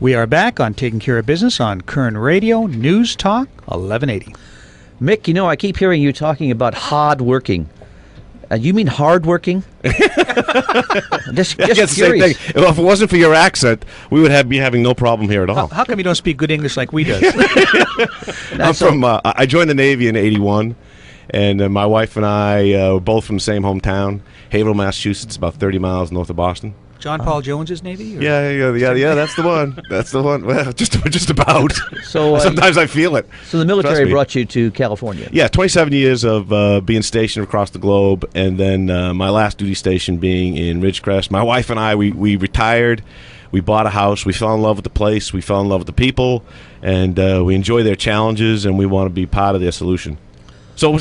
We are back on Taking Care of Business on Kern Radio, News Talk 1180. Mick, I keep hearing you talking about hard working. You mean hard working? just curious. Same thing. Well, if it wasn't for your accent, we would be having no problem here at all. How come you don't speak good English like we do? I joined the Navy in '81, and my wife and I were both from the same hometown, Haverhill, Massachusetts, about 30 miles north of Boston. John Paul Jones's Navy? Or? Yeah, that's the one. That's the one. Well, just about. So sometimes I feel it. So the military brought you to California? Yeah, 27 years of being stationed across the globe, and then my last duty station being in Ridgecrest. My wife and I, we retired. We bought a house. We fell in love with the place. We fell in love with the people, and we enjoy their challenges, and we want to be part of their solution. So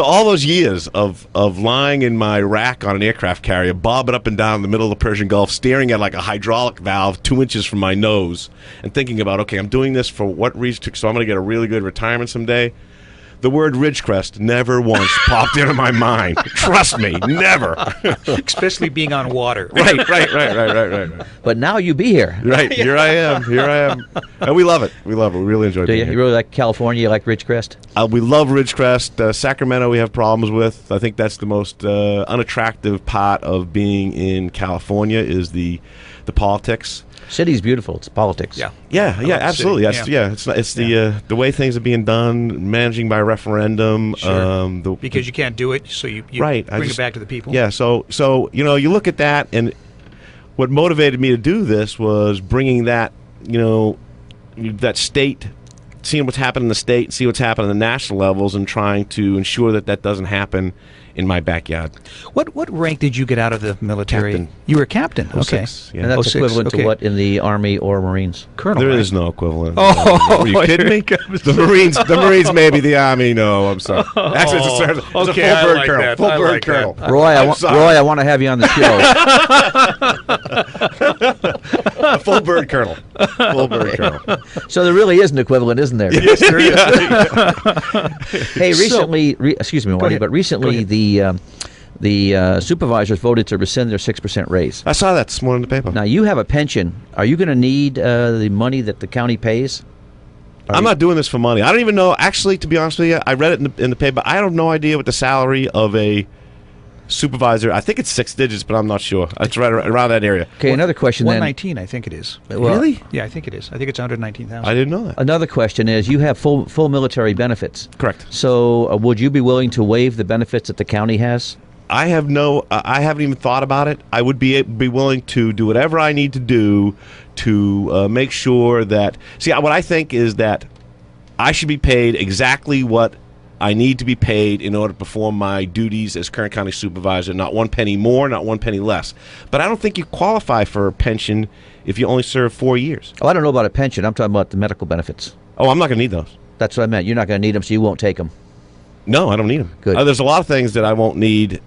all those years of lying in my rack on an aircraft carrier, bobbing up and down in the middle of the Persian Gulf, staring at like a hydraulic valve 2 inches from my nose, and thinking about, okay, I'm doing this for what reason? So I'm going to get a really good retirement someday. The word Ridgecrest never once popped into my mind. Trust me, never. Especially being on water. Right. But now you be here. Right, here I am. And we love it. We really enjoy being here. You really like California? You like Ridgecrest? We love Ridgecrest. Sacramento we have problems with. I think that's the most unattractive part of being in California is the politics. City's beautiful. It's politics. Yeah, absolutely. It's the way things are being done, managing by referendum. Sure. Because you can't do it, so you bring it back to the people. Yeah. So you look at that, and what motivated me to do this was bringing that that state, seeing what's happening in the state, see what's happening in the national levels, and trying to ensure that doesn't happen in my backyard. What rank did you get out of the military? Captain. You were captain. Okay. 06, yeah. And that's equivalent to what in the Army or Marines? Colonel. There is no equivalent. Are you kidding me? The Marines maybe, the Army, no, I'm sorry. Actually, it's a full bird colonel. Full bird colonel. Roy, I want to have you on the show. A full bird colonel. Full bird colonel. So there really is an equivalent, isn't there? Yes, there is. Hey, recently, excuse me, Marty, but recently the supervisors voted to rescind their 6% raise. I saw that this morning in the paper. Now, you have a pension. Are you going to need the money that the county pays? I'm not doing this for money. I don't even know. Actually, to be honest with you, I read it in the paper. I have no idea what the salary of a supervisor. I think it's 6 digits, but I'm not sure. It's right around that area. Okay, another question 119, I think it is. Really? Yeah, I think it is. I think it's 119,000. I didn't know that. Another question is, you have full military benefits. Correct. So would you be willing to waive the benefits that the county has? I haven't even thought about it. I would be willing to do whatever I need to do to make sure that. See, what I think is that I should be paid exactly what I need to be paid in order to perform my duties as Kern County Supervisor. Not 1 penny more, not 1 penny less. But I don't think you qualify for a pension if you only serve 4 years. Oh, I don't know about a pension. I'm talking about the medical benefits. Oh, I'm not going to need those. That's what I meant. You're not going to need them, so you won't take them. No, I don't need them. Good. There's a lot of things that I won't need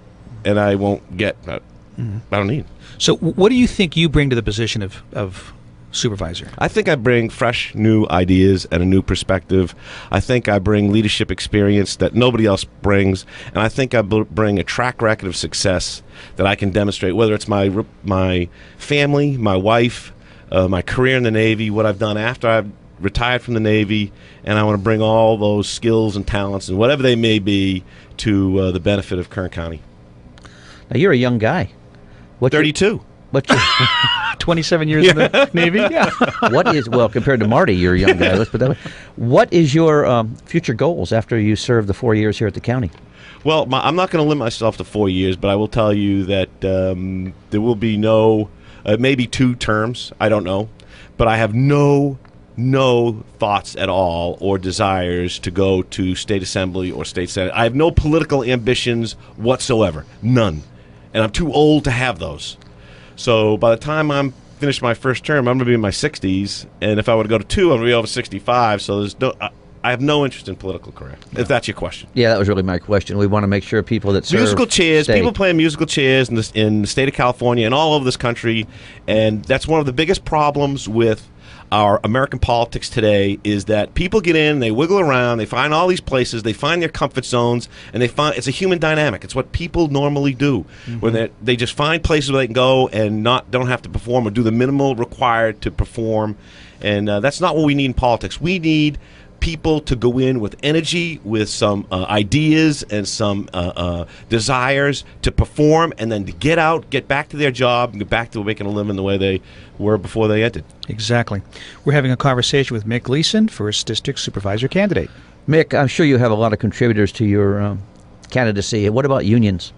and I won't get. I don't need. So what do you think you bring to the position of supervisor? I think I bring fresh, new ideas and a new perspective. I think I bring leadership experience that nobody else brings, and I think I bring a track record of success that I can demonstrate, whether it's my family, my wife, my career in the Navy, what I've done after I've retired from the Navy, and I want to bring all those skills and talents and whatever they may be to the benefit of Kern County. Now, you're a young guy. 32. What's your 27 years in the Navy? Yeah. Compared to Marty, you're a young guy. Let's put that way. What is your future goals after you serve the 4 years here at the county? Well, I'm not going to limit myself to 4 years, but I will tell you that there will be maybe 2 terms. I don't know. But I have no thoughts at all or desires to go to state assembly or state senate. I have no political ambitions whatsoever. None. And I'm too old to have those. So by the time I'm finished my first term, I'm going to be in my 60s. And if I were to go to 2, I'm going to be over 65. So I have no interest in political career, if that's your question. Yeah, that was really my question. We want to make sure people that serve musical chairs, stay. People playing musical chairs in the state of California and all over this country. And that's one of the biggest problems with our American politics today is that people get in, they wiggle around, they find all these places, they find their comfort zones, and they find it's a human dynamic. It's what people normally do, where they just find places where they can go and don't have to perform or do the minimal required to perform. And that's not what we need in politics. We need people to go in with energy, with some ideas and some desires to perform, and then to get out, get back to their job, and get back to making a living the way they were before they entered. Exactly. We're having a conversation with Mick Gleason, First District Supervisor candidate. Mick, I'm sure you have a lot of contributors to your candidacy. What about unions?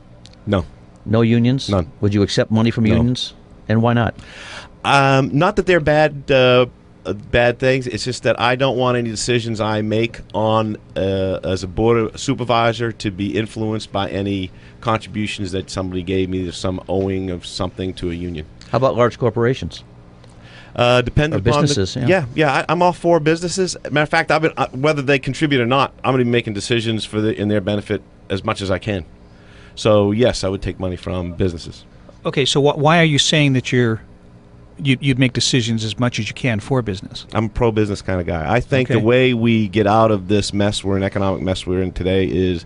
No. No unions? None. Would you accept money from No. unions? And why not? Not that they're bad things. It's just that I don't want any decisions I make on as a board of supervisor to be influenced by any contributions that somebody gave me. There's some owing of something to a union. How about large corporations? Depending Or upon businesses, yeah. I'm all for businesses. Matter of fact, I've been whether they contribute or not, I'm going to be making decisions in their benefit as much as I can. So yes, I would take money from businesses. Okay, so why are you saying that you'd make decisions as much as you can for business? I'm a pro-business kind of guy. I think Okay. the way we get out of this economic mess we're in today, is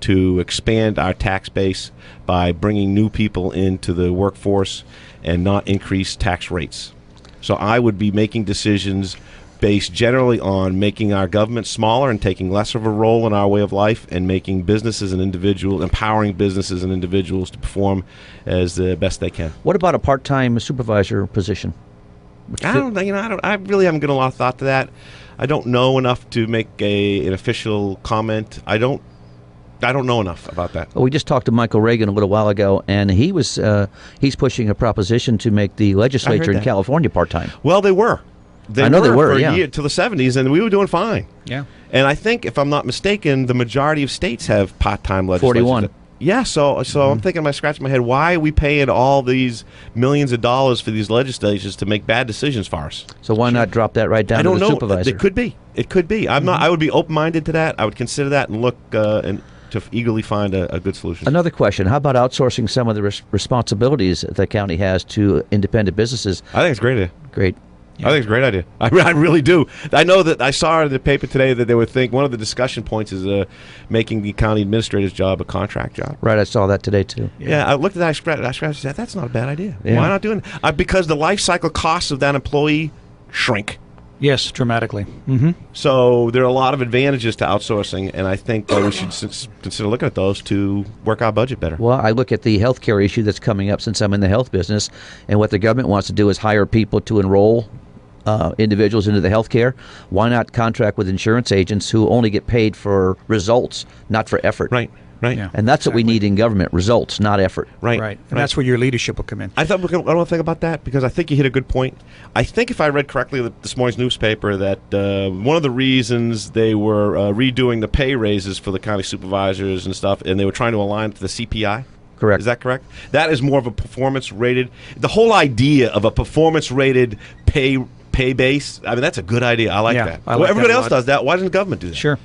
to expand our tax base by bringing new people into the workforce and not increase tax rates. So I would be making decisions based generally on making our government smaller and taking less of a role in our way of life, and making businesses and individuals, empowering businesses and individuals to perform as the best they can. What about a part-time supervisor position? I really haven't given a lot of thought to that. I don't know enough to make an official comment. I don't know enough about that. Well, we just talked to Michael Reagan a little while ago, and he's pushing a proposition to make the legislature in that. California part-time. Well, they were. They I know they were, for yeah. a year, till the 70s, and we were doing fine. Yeah. And I think, if I'm not mistaken, the majority of states have part-time legislatures. 41. Yeah, so I'm thinking, I'm scratching my head, why are we paying all these millions of dollars for these legislatures to make bad decisions for us? So why not drop that right down I to don't the know. supervisor? It could be. It could be. I'm not. I would be open-minded to that. I would consider that and look and to eagerly find a good solution. Another question, how about outsourcing some of the responsibilities the county has to independent businesses? I think it's a great idea. Great. I think it's a great idea. I really do. I know that I saw in the paper today that they would think one of the discussion points is making the county administrator's job a contract job. Right, I saw that today, too. Yeah, I looked at that. I scratched and said, that's not a bad idea. Yeah. Why not doing it? Because the life cycle costs of that employee shrink. Yes, dramatically. Mm-hmm. So there are a lot of advantages to outsourcing, and I think that we should consider looking at those to work our budget better. Well, I look at the healthcare issue that's coming up since I'm in the health business, and what the government wants to do is hire people to enroll individuals into the healthcare. Why not contract with insurance agents who only get paid for results, not for effort? Right. Yeah. And that's what we need in government, results, not effort. Right. And that's where your leadership will come in. I want to think about that, because I think you hit a good point. I think if I read correctly this morning's newspaper, that one of the reasons they were redoing the pay raises for the county supervisors and stuff, and they were trying to align it to the CPI. Correct. Is that correct? That is more of a performance-rated. The whole idea of a performance-rated pay base, I mean, that's a good idea. I like that. I like everybody that a else lot. does that. Why doesn't the government do that? Sure.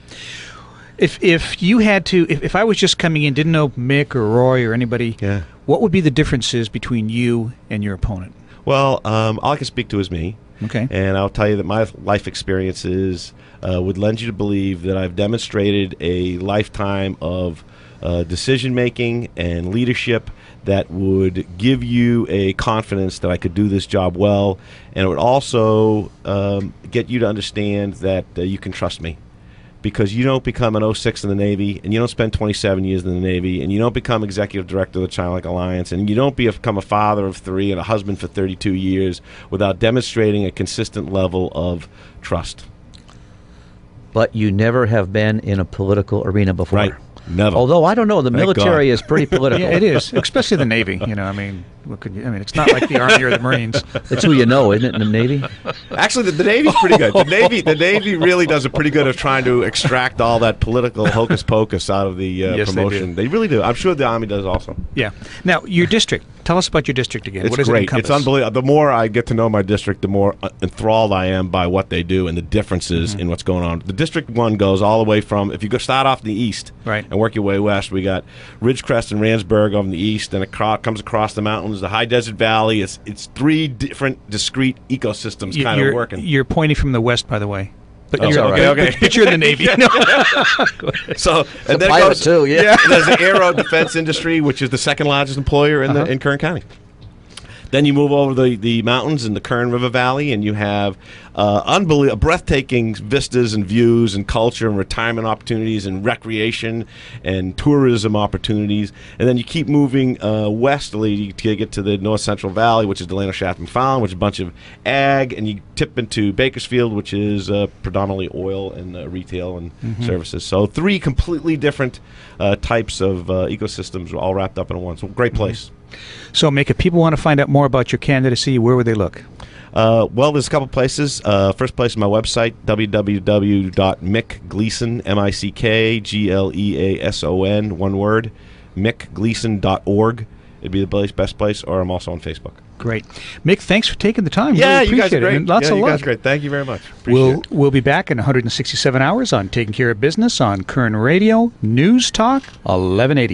If you had to, if I was just coming in, didn't know Mick or Roy or anybody, Yeah. what would be the differences between you and your opponent? Well, all I can speak to is me. Okay. And I'll tell you that my life experiences would lend you to believe that I've demonstrated a lifetime of decision-making and leadership that would give you a confidence that I could do this job well, and it would also get you to understand that you can trust me. Because you don't become an 06 in the Navy, and you don't spend 27 years in the Navy, and you don't become executive director of the Child Like Alliance, and you don't become a father of 3 and a husband for 32 years without demonstrating a consistent level of trust. But you never have been in a political arena before. Right. Never. Although, I don't know, the Thank military God. is pretty political. Yeah, it is, especially the Navy. You know, I mean, it's not like the Army or the Marines. That's who you know, isn't it, in the Navy? Actually, the Navy's pretty good. The Navy really does a pretty good of trying to extract all that political hocus pocus out of the Yes, they promotion. do. They really do. I'm sure the Army does also. Yeah. Now, your district, Tell us about your district again. It's What does great. it encompass? It's unbelievable. The more I get to know my district, the more enthralled I am by what they do and the differences in what's going on. The District 1 goes all the way from, if you go start off in the east Right. and work your way west, we got Ridgecrest and Randsburg over in the east, and it comes across the mountains, the High Desert Valley. It's three different, discrete ecosystems kind of working. You're pointing from the west, by the way. But Oh, you're, okay. but you're in the Navy. No. So and then pilot goes, too, yeah. There's the aero defense industry, which is the second largest employer in Kern County. Then you move over the mountains in the Kern River Valley, and you have unbelievable, breathtaking vistas and views and culture and retirement opportunities and recreation and tourism opportunities. And then you keep moving westerly to get to the North Central Valley, which is Delano, Chatham, Fallon, which is a bunch of ag, and you tip into Bakersfield, which is predominantly oil and retail and services. So three completely different types of ecosystems all wrapped up in one. So great place. So, Mick, if people want to find out more about your candidacy, where would they look? Well, there's a couple places. First place is my website, www.mickgleason, MICKGLEASON, one word, mickgleason.org. It'd be the best place, or I'm also on Facebook. Great. Mick, thanks for taking the time. Yeah, really you guys are appreciate it. great. And lots of you luck. guys are great. Thank you very much. Appreciate it. We'll be back in 167 hours on Taking Care of Business on Kern Radio, News Talk, 1180.